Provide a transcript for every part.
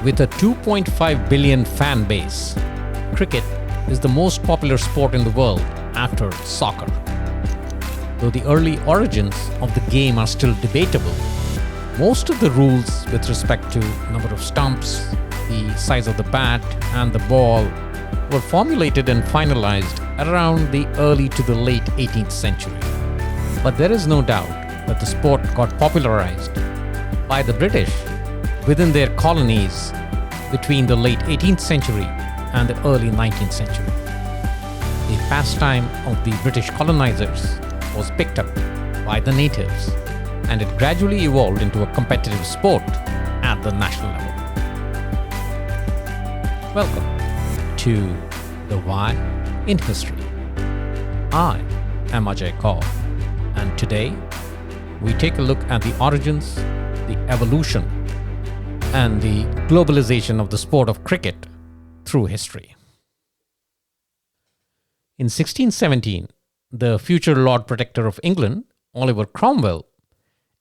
With a 2.5 billion fan base, cricket is the most popular sport in the world after soccer. Though the early origins of the game are still debatable, most of the rules with respect to number of stumps, the size of the bat and the ball were formulated and finalized around the early to the late 18th century. But there is no doubt that the sport got popularized by the British within their colonies between the late 18th century and the early 19th century. The pastime of the British colonizers was picked up by the natives, and it gradually evolved into a competitive sport at the national level. Welcome to The Why in History. I am Ajay Kaur, and today we take a look at the origins, the evolution, and the globalization of the sport of cricket through history. In 1617, the future Lord Protector of England, Oliver Cromwell,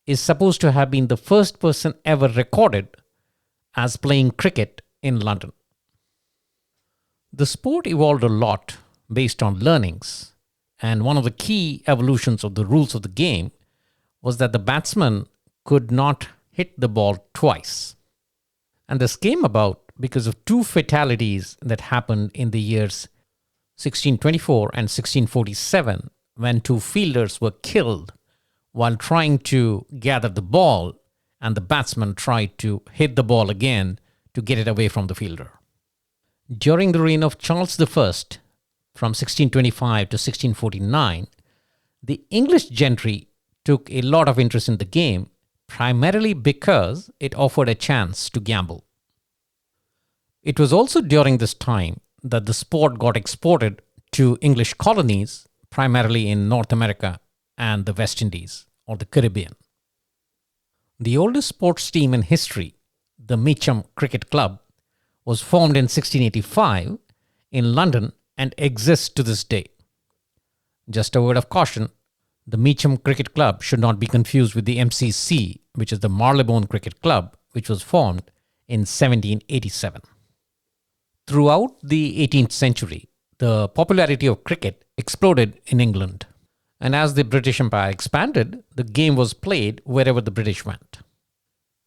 is supposed to have been the first person ever recorded as playing cricket in London. The sport evolved a lot based on learnings, and one of the key evolutions of the rules of the game was that the batsman could not hit the ball twice. And this came about because of two fatalities that happened in the years 1624 and 1647, when two fielders were killed while trying to gather the ball, and the batsman tried to hit the ball again to get it away from the fielder. During the reign of Charles I, from 1625 to 1649, the English gentry took a lot of interest in the game, primarily because it offered a chance to gamble. It was also during this time that the sport got exported to English colonies, primarily in North America and the West Indies or the Caribbean. The oldest sports team in history, the Meacham Cricket Club, was formed in 1685 in London and exists to this day. Just a word of caution, the Meacham Cricket Club should not be confused with the MCC, which is the Marylebone Cricket Club, which was formed in 1787. Throughout the 18th century, the popularity of cricket exploded in England, and as the British Empire expanded, the game was played wherever the British went.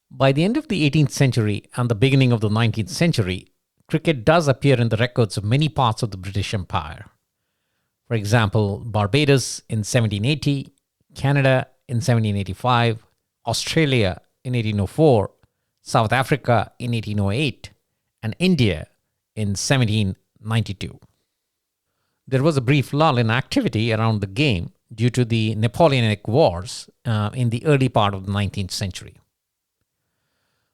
By the end of the 18th century and the beginning of the 19th century, cricket does appear in the records of many parts of the British Empire. For example, Barbados in 1780, Canada in 1785, Australia in 1804, South Africa in 1808, and India in 1792. There was a brief lull in activity around the game due to the Napoleonic Wars in the early part of the 19th century.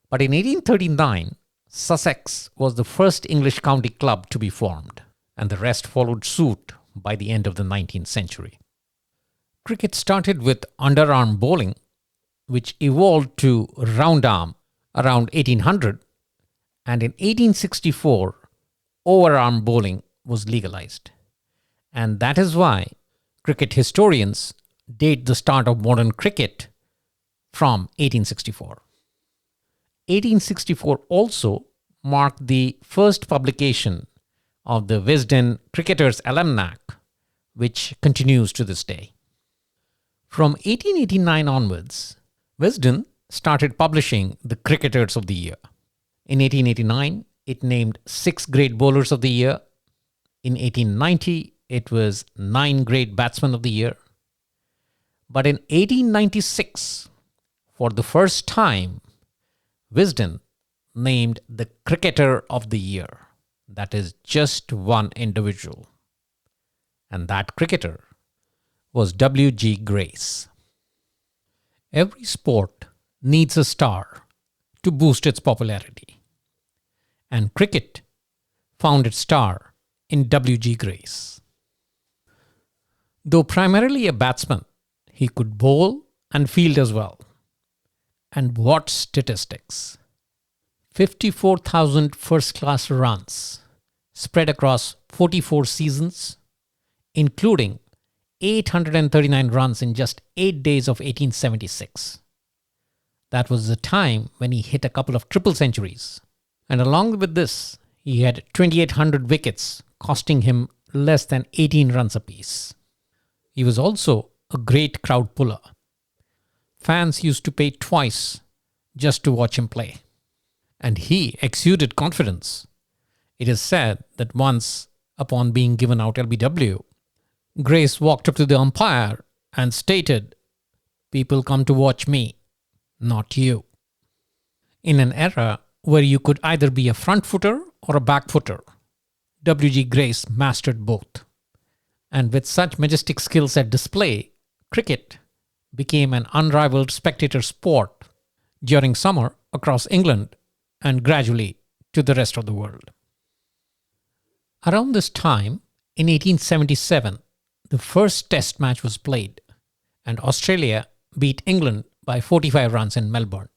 But in 1839, Sussex was the first English county club to be formed, and the rest followed suit by the end of the 19th century. Cricket started with underarm bowling, which evolved to round arm around 1800, and in 1864, overarm bowling was legalized. And that is why cricket historians date the start of modern cricket from 1864. 1864 also marked the first publication of the Wisden Cricketer's Almanac, which continues to this day. From 1889 onwards, Wisden started publishing the Cricketers of the Year. In 1889, it named 6 great bowlers of the year. In 1890, it was 9 great batsmen of the year. But in 1896, for the first time, Wisden named the Cricketer of the Year. That is just one individual. And that cricketer was W.G. Grace. Every sport needs a star to boost its popularity. And cricket found its star in W.G. Grace. Though primarily a batsman, he could bowl and field as well. And what statistics! 54,000 first-class runs spread across 44 seasons, including 839 runs in just 8 days of 1876. That was the time when he hit a couple of triple centuries. And along with this, he had 2,800 wickets, costing him less than 18 runs apiece. He was also a great crowd puller. Fans used to pay twice just to watch him play. And he exuded confidence. It is said that once, upon being given out LBW, Grace walked up to the umpire and stated, "People come to watch me, not you." In an era where you could either be a front footer or a back footer, W.G. Grace mastered both. And with such majestic skills at display, cricket became an unrivaled spectator sport during summer across England and gradually to the rest of the world. Around this time, in 1877, the first Test match was played, and Australia beat England by 45 runs in Melbourne.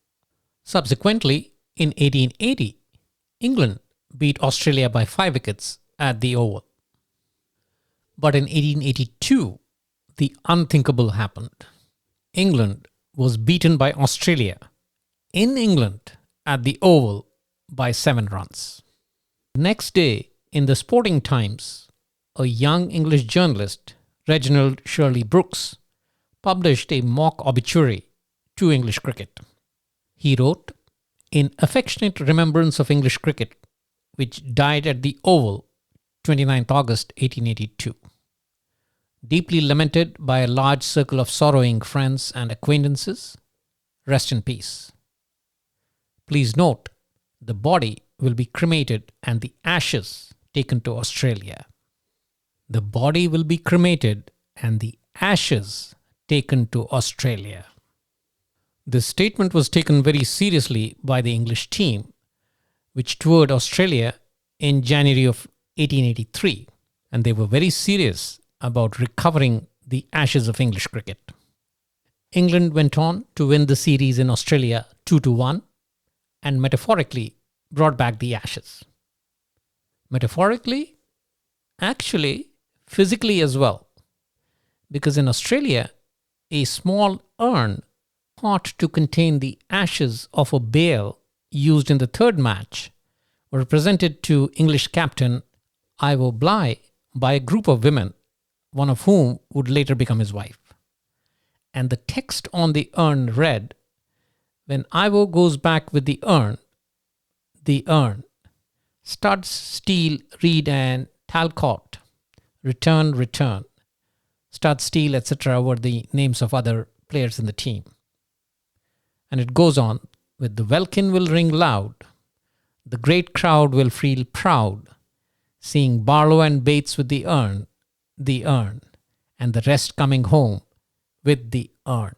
Subsequently, in 1880, England beat Australia by 5 wickets at the Oval. But in 1882, the unthinkable happened. England was beaten by Australia in England at the Oval by 7 runs. The next day, in the Sporting Times, a young English journalist, Reginald Shirley Brooks, published a mock obituary to English cricket. He wrote, "In affectionate remembrance of English cricket, which died at the Oval, 29th August 1882. Deeply lamented by a large circle of sorrowing friends and acquaintances, rest in peace. Please note, the body will be cremated and the ashes taken to Australia." The body will be cremated and the ashes taken to Australia. This statement was taken very seriously by the English team, which toured Australia in January of 1883, and they were very serious about recovering the ashes of English cricket. England went on to win the series in Australia 2-1 and metaphorically brought back the ashes. Metaphorically? Actually, physically as well. Because in Australia, a small urn thought to contain the ashes of a bale used in the third match were presented to English captain Ivo Bligh by a group of women, one of whom would later become his wife. And the text on the urn read, "When Ivo goes back with the urn, studs, steel, reed and Talcott, return. Stud, steel, etc. were the names of other players in the team. And it goes on with, "The welkin will ring loud, the great crowd will feel proud, seeing Barlow and Bates with the urn, and the rest coming home with the urn."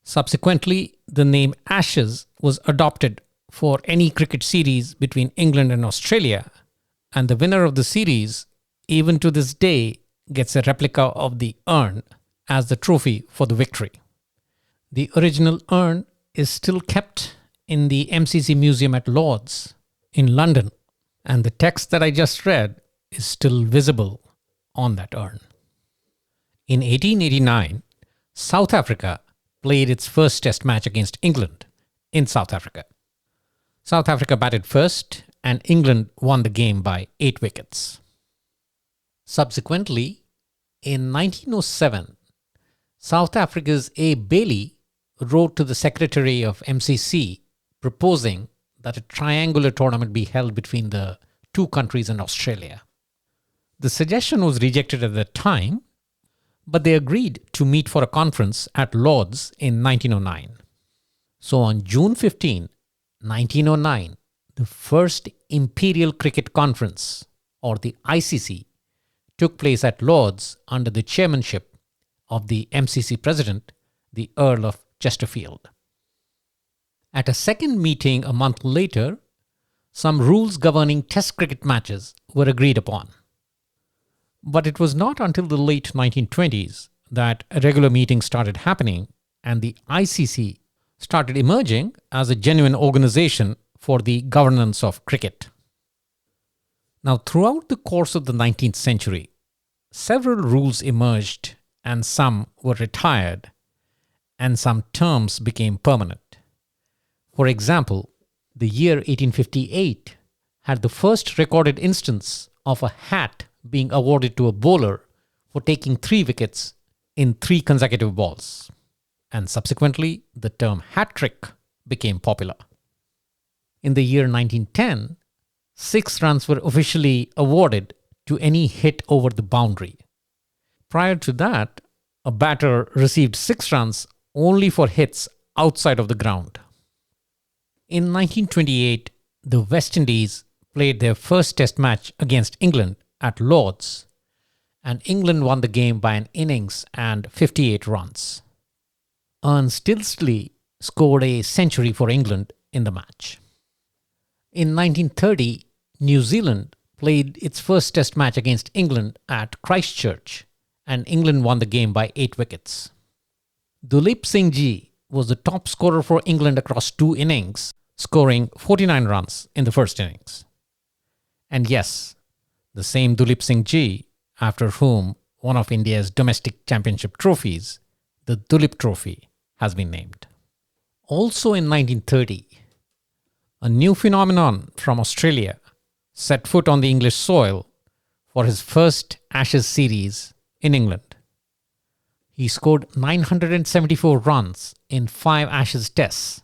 Subsequently, the name Ashes was adopted for any cricket series between England and Australia, and the winner of the series, even to this day, gets a replica of the urn as the trophy for the victory. The original urn is still kept in the MCC Museum at Lord's in London, and the text that I just read is still visible on that urn. In 1889, South Africa played its first Test match against England in South Africa. South Africa batted first, and England won the game by 8 wickets. Subsequently, in 1907, South Africa's A. Bailey wrote to the Secretary of MCC proposing that a triangular tournament be held between the two countries and Australia. The suggestion was rejected at the time, but they agreed to meet for a conference at Lord's in 1909. So on June 15, 1909, the first Imperial Cricket Conference, or the ICC, took place at Lord's under the chairmanship of the MCC president, the Earl of Chesterfield. At a second meeting a month later, some rules governing Test cricket matches were agreed upon. But it was not until the late 1920s that regular meetings started happening and the ICC started emerging as a genuine organization for the governance of cricket. Now, throughout the course of the 19th century, several rules emerged and some were retired and some terms became permanent. For example, The year 1858 had the first recorded instance of a hat being awarded to a bowler for taking 3 wickets in 3 consecutive balls, and subsequently the term hat trick became popular. In the year 1910, 6 runs were officially awarded to any hit over the boundary. Prior to that, a batter received 6 runs only for hits outside of the ground. In 1928, the West Indies played their first Test match against England at Lord's, and England won the game by an innings and 58 runs. Ernst Tilsley scored a century for England in the match. In 1930, New Zealand played its first Test match against England at Christchurch, and England won the game by 8 wickets. Duleep Singh Ji was the top scorer for England across 2 innings, scoring 49 runs in the first innings. And yes, the same Duleep Singh Ji, after whom one of India's domestic championship trophies, the Duleep Trophy, has been named. Also in 1930, a new phenomenon from Australia set foot on the English soil for his first Ashes series in England. He scored 974 runs in 5 Ashes tests,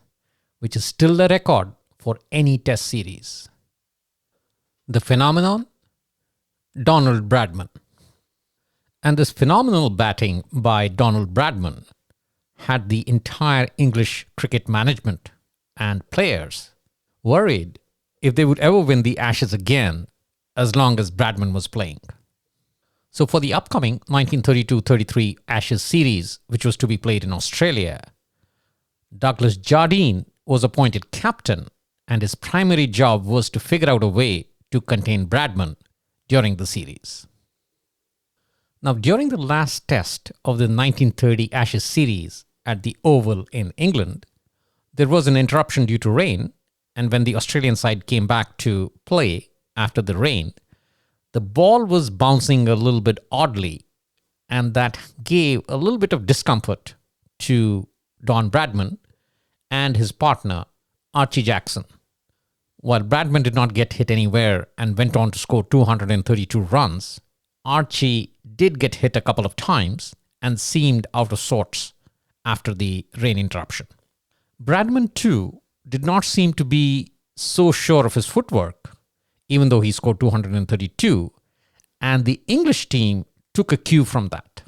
which is still a record for any test series. The phenomenon? Donald Bradman. And this phenomenal batting by Donald Bradman had the entire English cricket management and players worried if they would ever win the Ashes again as long as Bradman was playing. So for the upcoming 1932-33 Ashes series, which was to be played in Australia, Douglas Jardine was appointed captain, and his primary job was to figure out a way to contain Bradman during the series. Now, during the last test of the 1930 Ashes series at the Oval in England, there was an interruption due to rain, and when the Australian side came back to play after the rain, the ball was bouncing a little bit oddly, and that gave a little bit of discomfort to Don Bradman and his partner, Archie Jackson. While Bradman did not get hit anywhere and went on to score 232 runs, Archie did get hit a couple of times and seemed out of sorts after the rain interruption. Bradman, too, did not seem to be so sure of his footwork, even though he scored 232, and the English team took a cue from that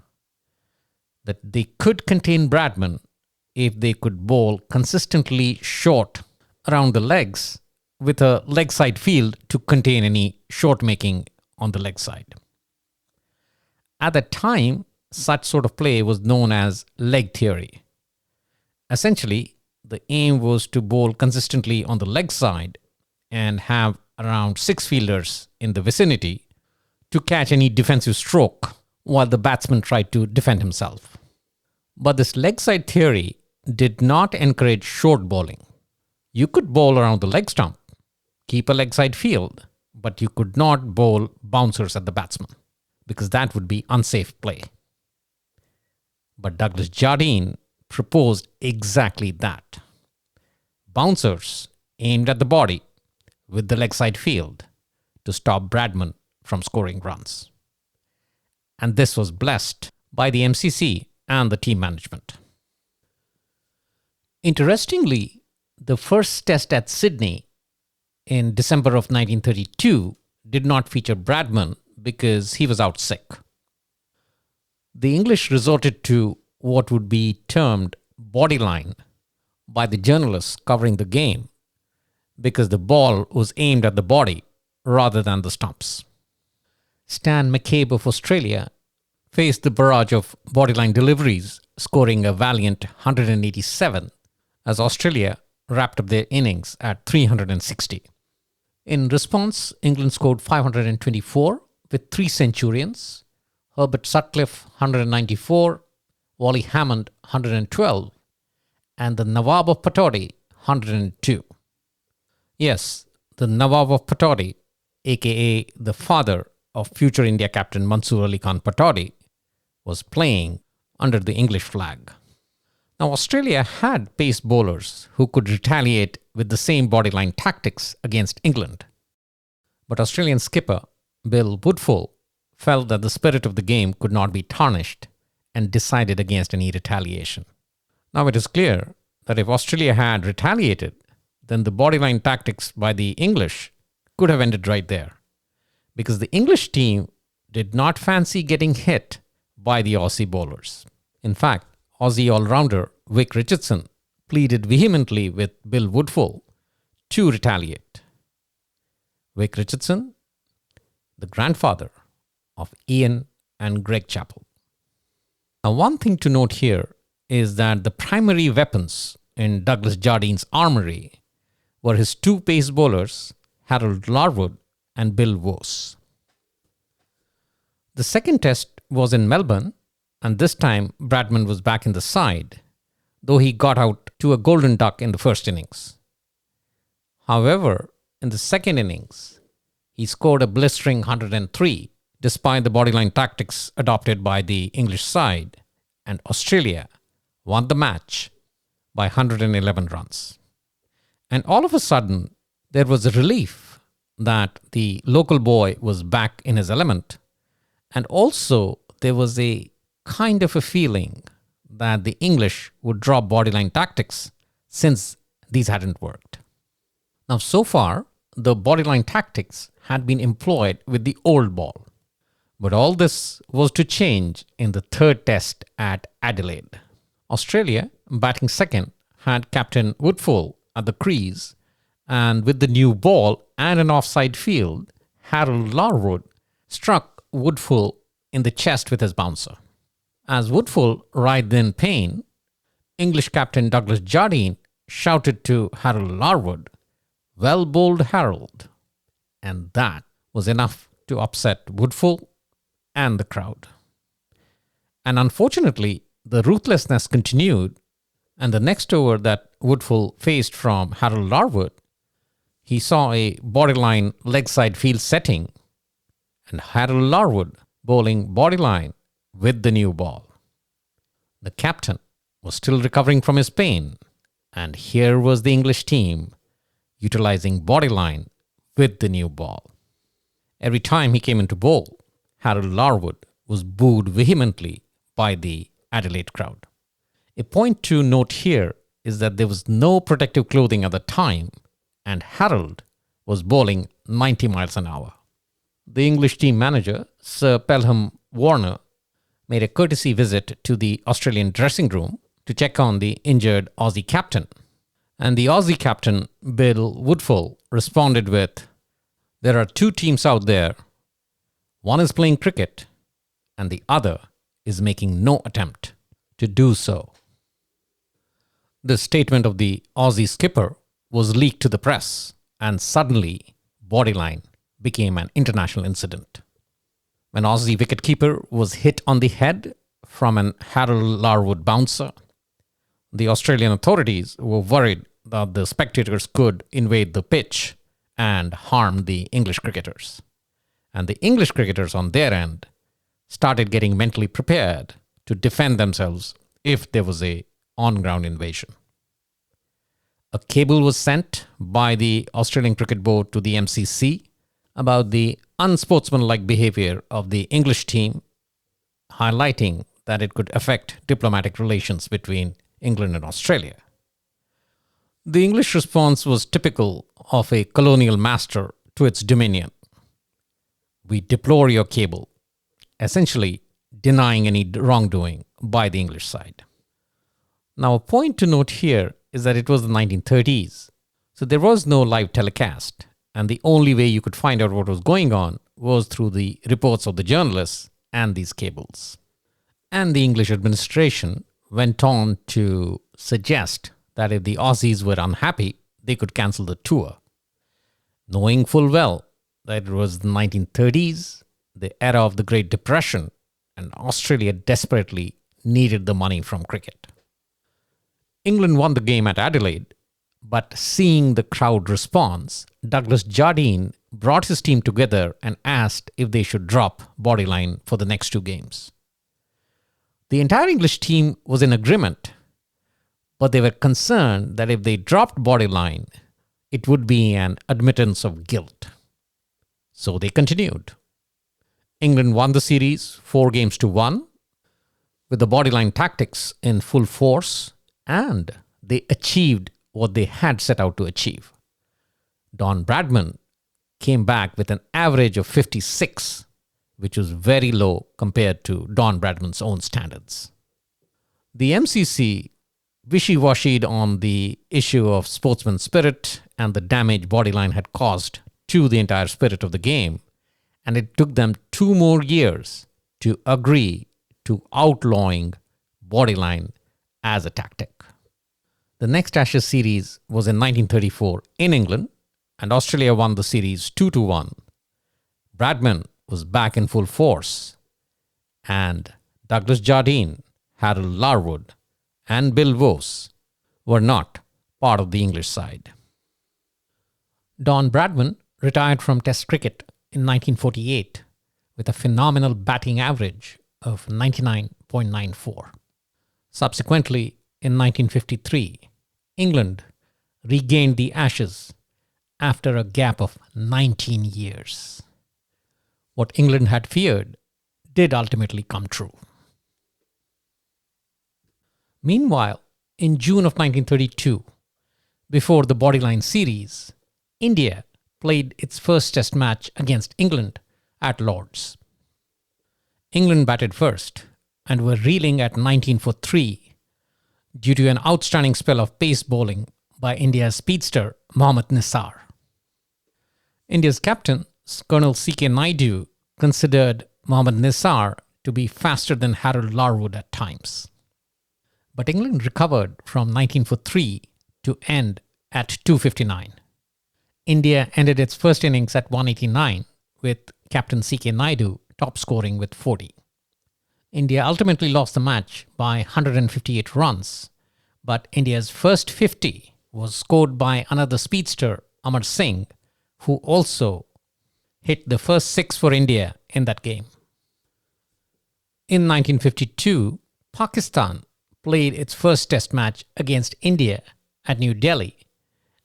they could contain Bradman if they could bowl consistently short around the legs with a leg side field to contain any short making on the leg side. At that time, such sort of play was known as leg theory. Essentially, the aim was to bowl consistently on the leg side and have around 6 fielders in the vicinity to catch any defensive stroke while the batsman tried to defend himself. But this leg side theory did not encourage short bowling. You could bowl around the leg stump, keep a leg side field, but you could not bowl bouncers at the batsman because that would be unsafe play. But Douglas Jardine proposed exactly that. Bouncers aimed at the body with the leg side field to stop Bradman from scoring runs. And this was blessed by the MCC and the team management. Interestingly, the first test at Sydney in December of 1932 did not feature Bradman because he was out sick. The English resorted to what would be termed bodyline by the journalists covering the game because the ball was aimed at the body rather than the stumps. Stan McCabe of Australia faced the barrage of bodyline deliveries, scoring a valiant 187 as Australia wrapped up their innings at 360. In response, England scored 524 with 3 centurions, Herbert Sutcliffe 194, Wally Hammond 112, and the Nawab of Pataudi 102. Yes, the Nawab of Pataudi, aka the father of future India captain Mansoor Ali Khan Pataudi, was playing under the English flag. Now, Australia had pace bowlers who could retaliate with the same bodyline tactics against England. But Australian skipper Bill Woodfull felt that the spirit of the game could not be tarnished and decided against any retaliation. Now, it is clear that if Australia had retaliated, then the bodyline tactics by the English could have ended right there, because the English team did not fancy getting hit by the Aussie bowlers. In fact, Aussie all-rounder Vic Richardson pleaded vehemently with Bill Woodfull to retaliate. Vic Richardson, the grandfather of Ian and Greg Chappell. Now, one thing to note here is that the primary weapons in Douglas Jardine's armory were his two pace bowlers, Harold Larwood and Bill Vose. The second test was in Melbourne, and this time Bradman was back in the side, though he got out to a golden duck in the first innings. However, in the second innings, he scored a blistering 103 despite the bodyline tactics adopted by the English side, and Australia won the match by 111 runs. And all of a sudden, there was a relief that the local boy was back in his element, and also there was a kind of a feeling that the English would drop bodyline tactics since these hadn't worked. Now, so far, the bodyline tactics had been employed with the old ball. But all this was to change in the third test at Adelaide. Australia, batting second, had Captain Woodfull at the crease, and with the new ball and an offside field, Harold Larwood struck Woodfull in the chest with his bouncer. As Woodfull writhed in pain, English captain Douglas Jardine shouted to Harold Larwood, "Well bowled, Harold." And that was enough to upset Woodfull and the crowd. And unfortunately, the ruthlessness continued, and the next over that Woodfull faced from Harold Larwood, he saw a bodyline leg side field setting, and Harold Larwood bowling bodyline with the new ball. The captain was still recovering from his pain, and here was the English team utilizing bodyline with the new ball. Every time he came into bowl, Harold Larwood was booed vehemently by the Adelaide crowd. A point to note here is that there was no protective clothing at the time, and Harold was bowling 90 miles an hour. The English team manager, Sir Pelham Warner, made a courtesy visit to the Australian dressing room to check on the injured Aussie captain. And the Aussie captain, Bill Woodfull, responded with, "There are two teams out there. One is playing cricket, and the other is making no attempt to do so." The statement of the Aussie skipper was leaked to the press, and suddenly, bodyline became an international incident. When Aussie wicketkeeper was hit on the head from an Harold Larwood bouncer, the Australian authorities were worried that the spectators could invade the pitch and harm the English cricketers. And the English cricketers on their end started getting mentally prepared to defend themselves if there was a on-ground invasion. A cable was sent by the Australian Cricket Board to the MCC about the unsportsmanlike behavior of the English team, highlighting that it could affect diplomatic relations between England and Australia. The English response was typical of a colonial master to its dominion. "We deplore your cable," essentially denying any wrongdoing by the English side. Now, a point to note here is that it was the 1930s, so there was no live telecast, and the only way you could find out what was going on was through the reports of the journalists and these cables. And the English administration went on to suggest that if the Aussies were unhappy, they could cancel the tour, knowing full well that it was the 1930s, the era of the Great Depression, and Australia desperately needed the money from cricket. England won the game at Adelaide, but seeing the crowd response, Douglas Jardine brought his team together and asked if they should drop bodyline for the next two games. The entire English team was in agreement, but they were concerned that if they dropped Bodyline, it would be an admittance of guilt. So they continued. England won the series 4-1 with the Bodyline tactics in full force, and they achieved what they had set out to achieve. Don Bradman came back with an average of 56, which was very low compared to Don Bradman's own standards. The MCC wishy-washied on the issue of sportsman spirit and the damage Bodyline had caused to the entire spirit of the game, and it took them 2 more years to agree to outlawing Bodyline as a tactic. The next Ashes series was in 1934 in England, and Australia won the series 2-1. Bradman was back in full force, and Douglas Jardine, Harold Larwood, and Bill Vose were not part of the English side. Don Bradman retired from Test cricket in 1948 with a phenomenal batting average of 99.94. Subsequently, in 1953, England regained the Ashes after a gap of 19 years. What England had feared did ultimately come true. Meanwhile, in June of 1932, before the Bodyline series, India played its first Test match against England at Lord's. England batted first and were reeling at 19 for 3 due to an outstanding spell of pace bowling by India's speedster Mohammad Nisar. India's captain, Colonel C.K. Naidu, considered Mohammad Nisar to be faster than Harold Larwood at times. But England recovered from 19 for 3 to end at 259. India ended its first innings at 189 with captain C.K. Naidu top scoring with 40. India ultimately lost the match by 158 runs, but India's first 50 was scored by another speedster, Amar Singh, who also hit the first 6 for India in that game. In 1952, Pakistan played its first Test match against India at New Delhi,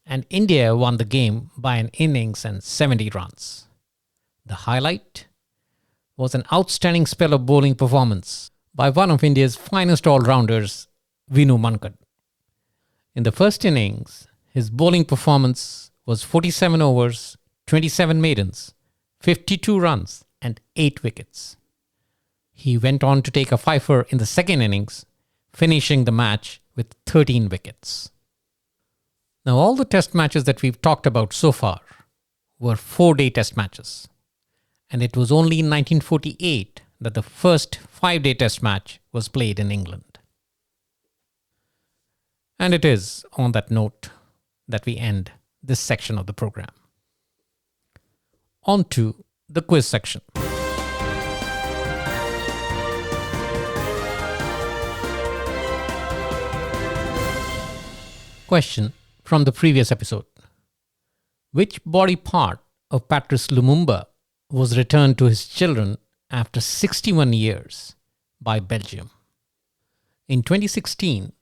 and India won the game by an innings and 70 runs. The highlight was an outstanding spell of bowling performance by one of India's finest all-rounders, Vinu Mankad. In the first innings, his bowling performance was 47 overs, 27 maidens, 52 runs and 8 wickets. He went on to take a fifer in the second innings, finishing the match with 13 wickets. Now, all the Test matches that we've talked about so far were 4-day Test matches. And it was only in 1948 that the first 5-day Test match was played in England. And it is on that note that we end this section of the program. On to the quiz section. Question from the previous episode. Which body part of Patrice Lumumba was returned to his children after 61 years by Belgium? In 2016,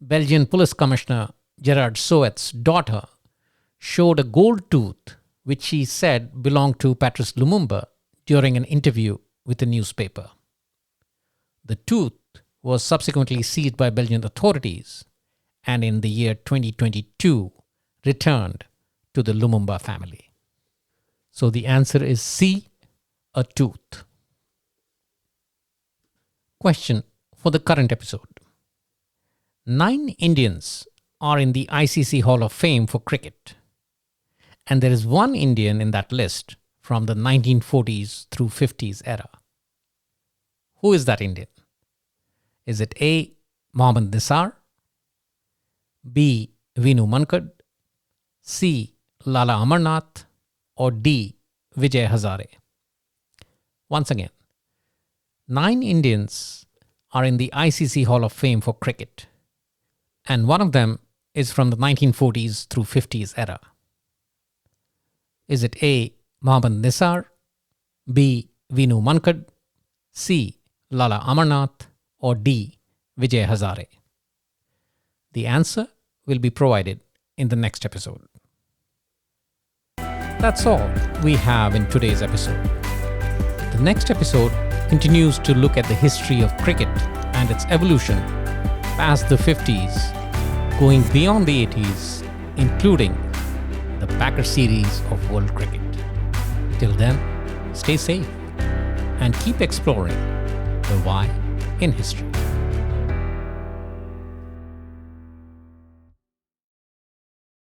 Belgian Police Commissioner Gerard Soet's daughter showed a gold tooth which she said belonged to Patrice Lumumba during an interview with a newspaper. The tooth was subsequently seized by Belgian authorities and in the year 2022 returned to the Lumumba family. So the answer is C, a tooth. Question for the current episode. 9 Indians are in the ICC Hall of Fame for cricket, and there is one Indian in that list from the 1940s through 50s era. Who is that Indian? Is it A, Mohammad Nisar, B, Vinu Mankad, C, Lala Amarnath, or D, Vijay Hazare? Once again, 9 Indians are in the ICC Hall of Fame for cricket, and one of them is from the 1940s through 50s era. Is it A, Mohammad Nisar, B, Vinu Mankad, C, Lala Amarnath, or D, Vijay Hazare? The answer will be provided in the next episode. That's all we have in today's episode. The next episode continues to look at the history of cricket and its evolution past the 50s, going beyond the 80s, including the Packer series of World Cricket. Till then, stay safe and keep exploring the why in history.